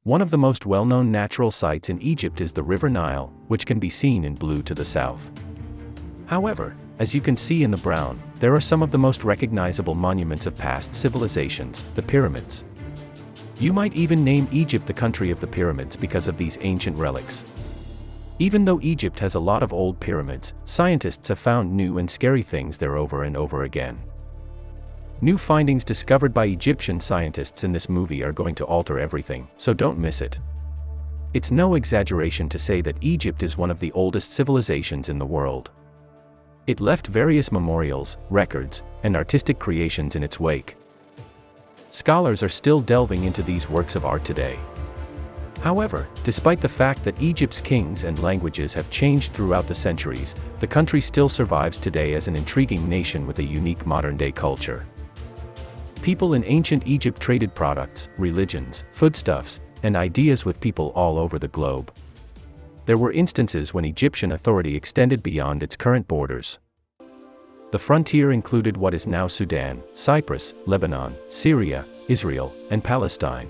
One of the most well-known natural sights in Egypt is the River Nile, which can be seen in blue to the south. However, as you can see in the brown, there are some of the most recognizable monuments of past civilizations, the pyramids. You might even name Egypt the country of the pyramids because of these ancient relics. Even though Egypt has a lot of old pyramids, scientists have found new and scary things there over and over again. New findings discovered by Egyptian scientists in this movie are going to alter everything, so don't miss it. It's no exaggeration to say that Egypt is one of the oldest civilizations in the world. It left various memorials, records, and artistic creations in its wake. Scholars are still delving into these works of art today. However, despite the fact that Egypt's kings and languages have changed throughout the centuries, the country still survives today as an intriguing nation with a unique modern-day culture. People in ancient Egypt traded products, religions, foodstuffs, and ideas with people all over the globe. There were instances when Egyptian authority extended beyond its current borders. The frontier included what is now Sudan, Cyprus, Lebanon, Syria, Israel, and Palestine.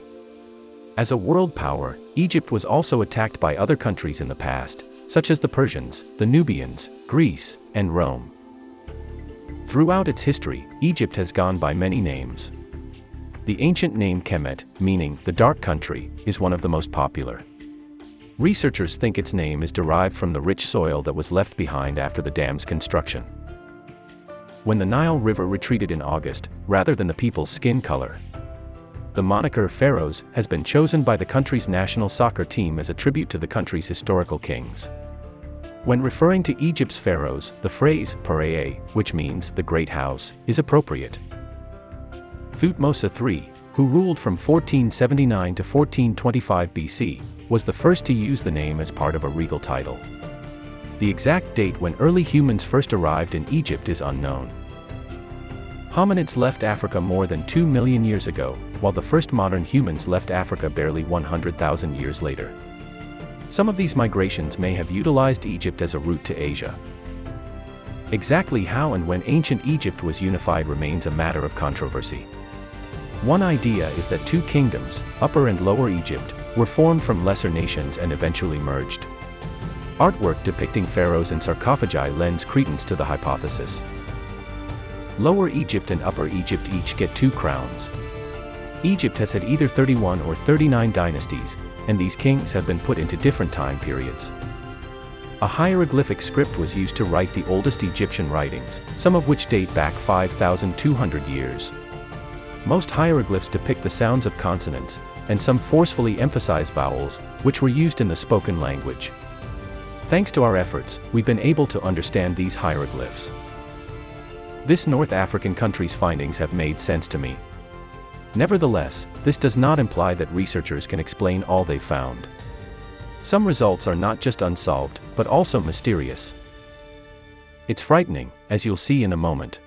As a world power, Egypt was also attacked by other countries in the past, such as the Persians, the Nubians, Greece, and Rome. Throughout its history, Egypt has gone by many names. The ancient name Kemet, meaning the dark country, is one of the most popular. Researchers think its name is derived from the rich soil that was left behind after the dam's construction. When the Nile River retreated in August, rather than the people's skin color, the moniker Pharaohs has been chosen by the country's national soccer team as a tribute to the country's historical kings. When referring to Egypt's pharaohs, the phrase Pharaoh, which means the Great House, is appropriate. Thutmose III, who ruled from 1479 to 1425 BC, was the first to use the name as part of a regal title. The exact date when early humans first arrived in Egypt is unknown. Hominids left Africa more than 2 million years ago, while the first modern humans left Africa barely 100,000 years later. Some of these migrations may have utilized Egypt as a route to Asia. Exactly how and when ancient Egypt was unified remains a matter of controversy. One idea is that two kingdoms, Upper and Lower Egypt, were formed from lesser nations and eventually merged. Artwork depicting pharaohs and sarcophagi lends credence to the hypothesis. Lower Egypt and Upper Egypt each get 2 crowns. Egypt has had either 31 or 39 dynasties, and these kings have been put into different time periods. A hieroglyphic script was used to write the oldest Egyptian writings, some of which date back 5,200 years. Most hieroglyphs depict the sounds of consonants, and some forcefully emphasize vowels, which were used in the spoken language. Thanks to our efforts, we've been able to understand these hieroglyphs. This North African country's findings have made sense to me. Nevertheless, this does not imply that researchers can explain all they found. Some results are not just unsolved, but also mysterious. It's frightening, as you'll see in a moment.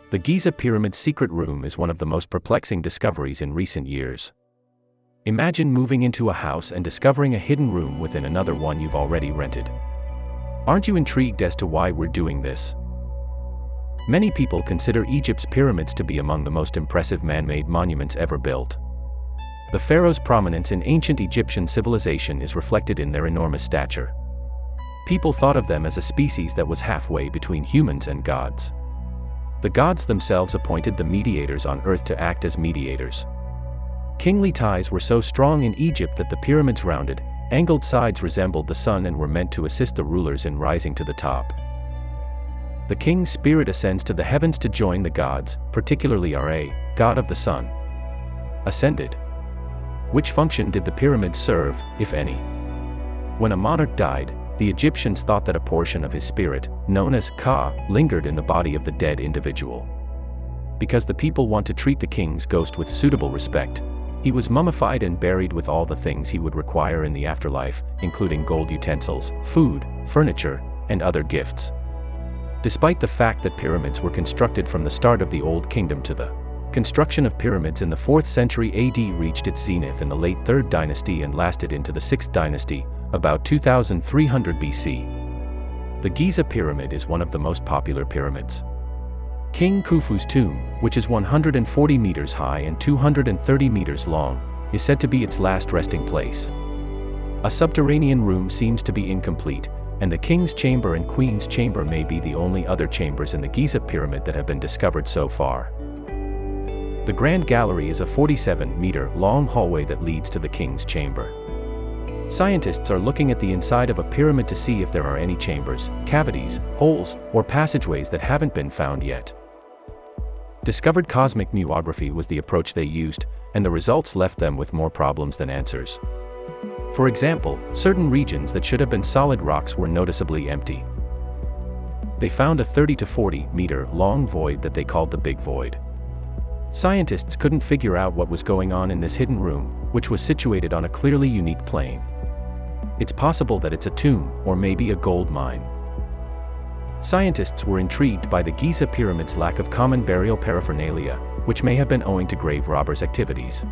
The Giza Pyramid's secret room is one of the most perplexing discoveries in recent years. Imagine moving into a house and discovering a hidden room within another one you've already rented. Aren't you intrigued as to why we're doing this? Many people consider Egypt's pyramids to be among the most impressive man-made monuments ever built. The pharaohs' prominence in ancient Egyptian civilization is reflected in their enormous stature. People thought of them as a species that was halfway between humans and gods. The gods themselves appointed the mediators on earth to act as mediators. Kingly ties were so strong in Egypt that the pyramids' rounded, angled sides resembled the sun and were meant to assist the rulers in rising to the top. The king's spirit ascends to the heavens to join the gods, particularly Ra, god of the sun. Ascended. Which function did the pyramids serve, if any? When a monarch died, the Egyptians thought that a portion of his spirit, known as Ka, lingered in the body of the dead individual. Because the people want to treat the king's ghost with suitable respect, he was mummified and buried with all the things he would require in the afterlife, including gold utensils, food, furniture, and other gifts. Despite the fact that pyramids were constructed from the start of the Old Kingdom to the construction of pyramids in the 4th century AD reached its zenith in the late 3rd dynasty and lasted into the 6th dynasty, about 2300 BC. The Giza Pyramid is one of the most popular pyramids. King Khufu's tomb, which is 140 meters high and 230 meters long, is said to be its last resting place. A subterranean room seems to be incomplete, and the King's Chamber and Queen's Chamber may be the only other chambers in the Giza Pyramid that have been discovered so far. The Grand Gallery is a 47-meter-long hallway that leads to the King's Chamber. Scientists are looking at the inside of a pyramid to see if there are any chambers, cavities, holes, or passageways that haven't been found yet. Discovered cosmic muography was the approach they used, and the results left them with more problems than answers. For example, certain regions that should have been solid rocks were noticeably empty. They found a 30 to 40 meter long void that they called the Big Void. Scientists couldn't figure out what was going on in this hidden room, which was situated on a clearly unique plane. It's possible that it's a tomb, or maybe a gold mine. Scientists were intrigued by the Giza Pyramid's lack of common burial paraphernalia, which may have been owing to grave robbers' activities.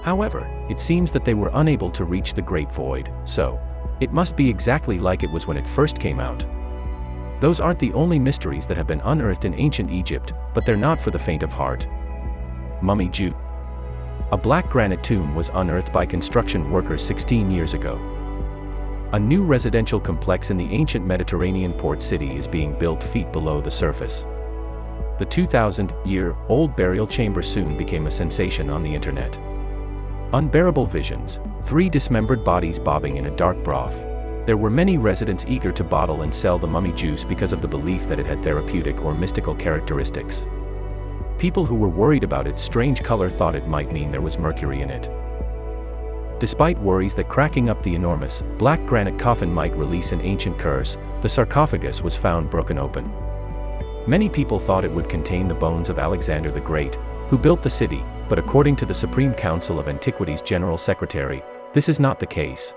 However, it seems that they were unable to reach the Great Void, so it must be exactly like it was when it first came out. Those aren't the only mysteries that have been unearthed in ancient Egypt, but they're not for the faint of heart. Mummy Jew. A black granite tomb was unearthed by construction workers 16 years ago. A new residential complex in the ancient Mediterranean port city is being built feet below the surface. The 2,000-year-old burial chamber soon became a sensation on the internet. Unbearable visions, 3 dismembered bodies bobbing in a dark broth. There were many residents eager to bottle and sell the mummy juice because of the belief that it had therapeutic or mystical characteristics. People who were worried about its strange color thought it might mean there was mercury in it. Despite worries that cracking up the enormous, black granite coffin might release an ancient curse, the sarcophagus was found broken open. Many people thought it would contain the bones of Alexander the Great, who built the city, but according to the Supreme Council of Antiquities General Secretary, this is not the case.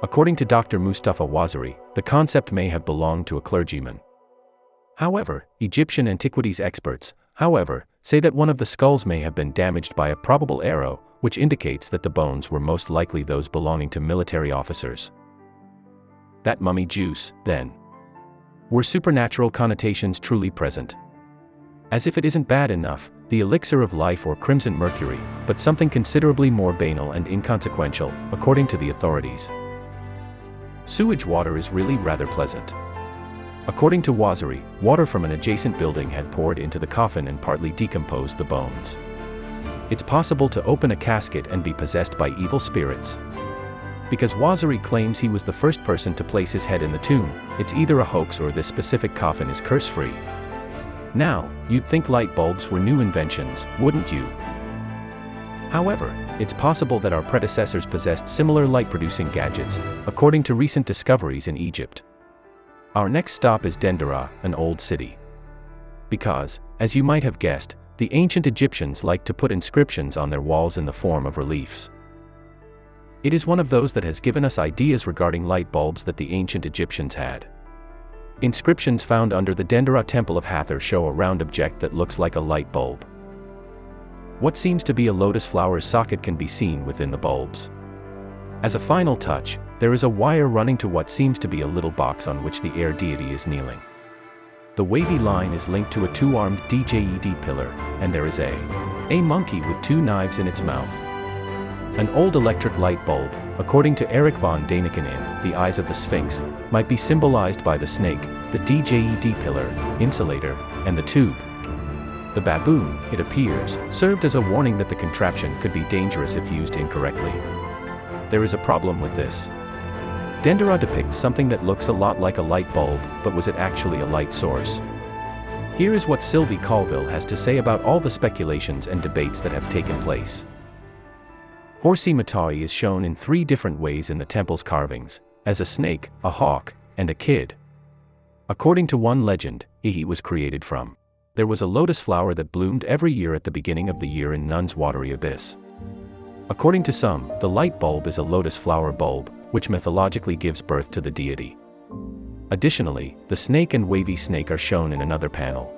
According to Dr. Mustafa Waziri, the concept may have belonged to a clergyman. However, Egyptian antiquities experts, say that one of the skulls may have been damaged by a probable arrow, which indicates that the bones were most likely those belonging to military officers. That mummy juice, then. Were supernatural connotations truly present? As if it isn't bad enough, the elixir of life or crimson mercury, but something considerably more banal and inconsequential, according to the authorities. Sewage water is really rather pleasant. According to Waziri, water from an adjacent building had poured into the coffin and partly decomposed the bones. It's possible to open a casket and be possessed by evil spirits. Because Waziri claims he was the first person to place his head in the tomb, it's either a hoax or this specific coffin is curse-free. Now, you'd think light bulbs were new inventions, wouldn't you? However, it's possible that our predecessors possessed similar light-producing gadgets, according to recent discoveries in Egypt. Our next stop is Dendera, an old city. Because, as you might have guessed, the ancient Egyptians liked to put inscriptions on their walls in the form of reliefs. It is one of those that has given us ideas regarding light bulbs that the ancient Egyptians had. Inscriptions found under the Dendera Temple of Hathor show a round object that looks like a light bulb. What seems to be a lotus flower's socket can be seen within the bulbs. As a final touch, there is a wire running to what seems to be a little box on which the air deity is kneeling. The wavy line is linked to a 2-armed djed pillar, and there is a monkey with 2 knives in its mouth. An old electric light bulb, according to Eric von Daniken in The Eyes of the Sphinx, might be symbolized by the snake, the djed pillar, insulator, and the tube. The baboon, it appears, served as a warning that the contraption could be dangerous if used incorrectly. There is a problem with this. Dendera depicts something that looks a lot like a light bulb, but was it actually a light source? Here is what Sylvie Colville has to say about all the speculations and debates that have taken place. Horsey Matai is shown in 3 different ways in the temple's carvings, as a snake, a hawk, and a kid. According to one legend, Ihi was created from. There was a lotus flower that bloomed every year at the beginning of the year in Nun's watery abyss. According to some, the light bulb is a lotus flower bulb, which mythologically gives birth to the deity. Additionally, the snake and wavy snake are shown in another panel.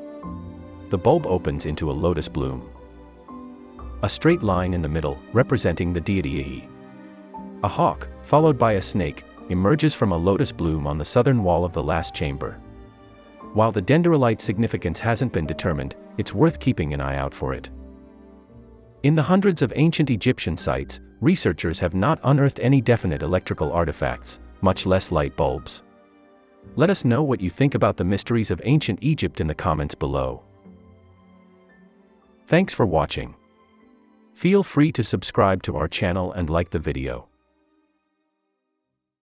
The bulb opens into a lotus bloom. A straight line in the middle, representing the deity Ihi. A hawk, followed by a snake, emerges from a lotus bloom on the southern wall of the last chamber. While the Denderolite significance hasn't been determined, it's worth keeping an eye out for it. In the hundreds of ancient Egyptian sites, researchers have not unearthed any definite electrical artifacts, much less light bulbs. Let us know what you think about the mysteries of ancient Egypt in the comments below. Thanks for watching. Feel free to subscribe to our channel and like the video.